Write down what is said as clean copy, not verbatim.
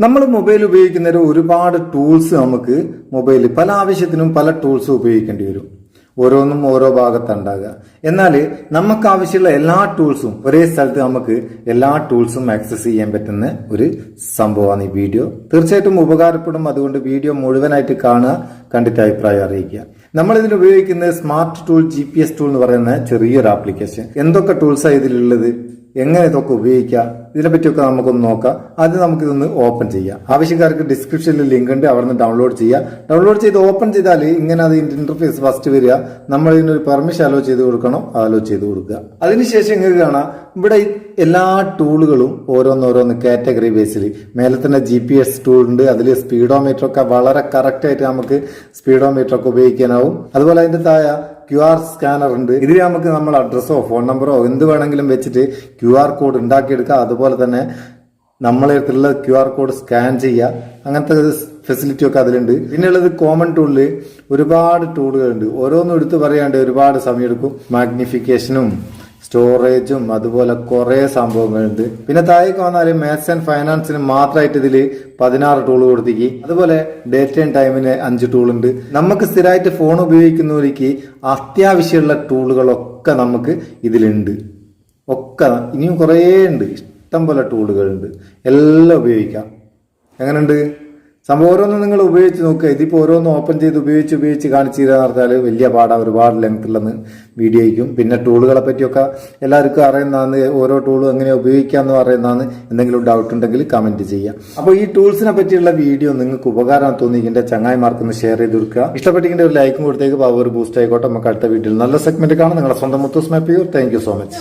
നമ്മൾ മൊബൈൽ ഉപയോഗിക്കുന്നതിന് ഒരുപാട് ടൂൾസ് നമുക്ക് മൊബൈലിൽ പല ആവശ്യത്തിനും പല ടൂൾസും ഉപയോഗിക്കേണ്ടി വരും. ഓരോന്നും ഓരോ ഭാഗത്തുണ്ടാകുക. എന്നാൽ നമുക്ക് ആവശ്യമുള്ള എല്ലാ ടൂൾസും ഒരേ സ്ഥലത്ത് നമുക്ക് എല്ലാ ടൂൾസും ആക്സസ് ചെയ്യാൻ പറ്റുന്ന ഒരു സംഭവമാണ് ഈ വീഡിയോ. തീർച്ചയായിട്ടും ഉപകാരപ്പെടും. അതുകൊണ്ട് വീഡിയോ മുഴുവനായിട്ട് കാണുക, കണ്ടിട്ട് അഭിപ്രായം അറിയിക്കുക. നമ്മൾ ഇതിൽ ഉപയോഗിക്കുന്നത് സ്മാർട്ട് ടൂൾ GPS ടൂൾ എന്ന് പറയുന്ന ചെറിയൊരു ആപ്ലിക്കേഷൻ. എന്തൊക്കെ ടൂൾസാണ് ഇതിലുള്ളത്, എങ്ങനെ ഇതൊക്കെ ഉപയോഗിക്കാം, ഇതിനെപ്പറ്റിയൊക്കെ നമുക്കൊന്ന് നോക്കാം. ആദ്യം നമുക്കിതൊന്ന് ഓപ്പൺ ചെയ്യാം. ആവശ്യക്കാർക്ക് ഡിസ്ക്രിപ്ഷനിൽ ലിങ്ക് ഉണ്ട്, അവിടെ നിന്ന് ഡൗൺലോഡ് ചെയ്യാം. ഡൗൺലോഡ് ചെയ്ത് ഓപ്പൺ ചെയ്താൽ ഇങ്ങനെ അത് ഇന്റർഫേസ് ഫസ്റ്റ് വരിക. നമ്മൾ ഇതിനൊരു പെർമിഷൻ അലോ ചെയ്ത് കൊടുക്കണം, അലോ ചെയ്ത് കൊടുക്കുക. അതിനുശേഷം ഇങ്ങനെ കാണാം ഇവിടെ എല്ലാ ടൂളുകളും ഓരോന്നോരോന്ന് കാറ്റഗറി ബേസിൽ. മേലെ തന്നെ GPS ടൂൾ ഉണ്ട്, അതിൽ സ്പീഡോമീറ്റർ ഒക്കെ വളരെ കറക്റ്റ് ആയിട്ട് നമുക്ക് സ്പീഡോമീറ്റർ ഒക്കെ ഉപയോഗിക്കാനാവും. അതുപോലെ അതിന്റെ താഴെ QR സ്കാനർ ഉണ്ട്. ഇതിൽ നമുക്ക് നമ്മൾ അഡ്രസ്സോ ഫോൺ നമ്പറോ എന്ത് വേണമെങ്കിലും വെച്ചിട്ട് QR കോഡ് ഉണ്ടാക്കിയെടുക്കുക. അതുപോലെ തന്നെ നമ്മളെ അടുത്തുള്ള QR കോഡ് സ്കാൻ ചെയ്യുക. അങ്ങനത്തെ ഫെസിലിറ്റി ഒക്കെ അതിലുണ്ട്. പിന്നെയുള്ളത് കോമൺ ടൂളിൽ ഒരുപാട് ടൂളുകളുണ്ട്. ഓരോന്നും എടുത്ത് പറയാണ്ട് ഒരുപാട് സമയമെടുക്കും. മാഗ്നിഫിക്കേഷനും സ്റ്റോറേജും അതുപോലെ കുറെ സംഭവങ്ങളുണ്ട്. പിന്നെ താഴേക്ക് വന്നാൽ മാത്സ് ആൻഡ് ഫൈനാൻസിന് മാത്രമായിട്ട് ഇതിൽ 16 ടൂൾ കൊടുത്തേക്ക്. അതുപോലെ ഡേറ്റ് ആൻഡ് ടൈമിന് 5 ടൂൾ ഉണ്ട്. നമുക്ക് സ്ഥിരമായിട്ട് ഫോൺ ഉപയോഗിക്കുന്നവർക്ക് അത്യാവശ്യമുള്ള ടൂളുകളൊക്കെ നമുക്ക് ഇതിലുണ്ട്. ഒക്കെ ഇനിയും കുറേ ഉണ്ട്, ഇഷ്ടം പോലെ ടൂളുകളുണ്ട്. എല്ലാം ഉപയോഗിക്കാം. എങ്ങനെയുണ്ട് സംഭവം? ഓരോന്നും നിങ്ങൾ ഉപയോഗിച്ച് നോക്കുക. ഇതിപ്പോൾ ഓരോന്ന് ഓപ്പൺ ചെയ്ത് ഉപയോഗിച്ച് കാണിച്ചു തരാന്ന് പറഞ്ഞാൽ വലിയ പാടാണ്, ഒരുപാട് ലെങ്ത് ഉള്ളെന്ന് വീഡിയോയ്ക്കും. പിന്നെ ടൂളുകളെ പറ്റിയൊക്കെ എല്ലാവർക്കും അറിയുന്നതാണ്, ഓരോ ടൂളും എങ്ങനെ ഉപയോഗിക്കാമെന്ന് പറയുന്നതാണ്. എന്തെങ്കിലും ഡൗട്ട് ഉണ്ടെങ്കിൽ കമന്റ് ചെയ്യാം. അപ്പോൾ ഈ ടൂൾസിനെ പറ്റിയുള്ള വീഡിയോ നിങ്ങൾക്ക് ഉപകാരം തോന്നിയെങ്കിൽ ചങ്ങായിമാർക്കൊന്ന് ഷെയർ ചെയ്ത് കൊടുക്കുക. ഇഷ്ടപ്പെട്ടെങ്കിൽ ഒരു ലൈക്കും കൊടുത്തേക്ക് പവർ ബൂസ്റ്റ് ആയിക്കോട്ടെ. നമുക്ക് അടുത്ത വീഡിയോയിൽ നല്ല സെഗ്മെന്റ് കാണാം. നിങ്ങളുടെ സ്വന്തം Muthoos Meppayur. Thank you so much.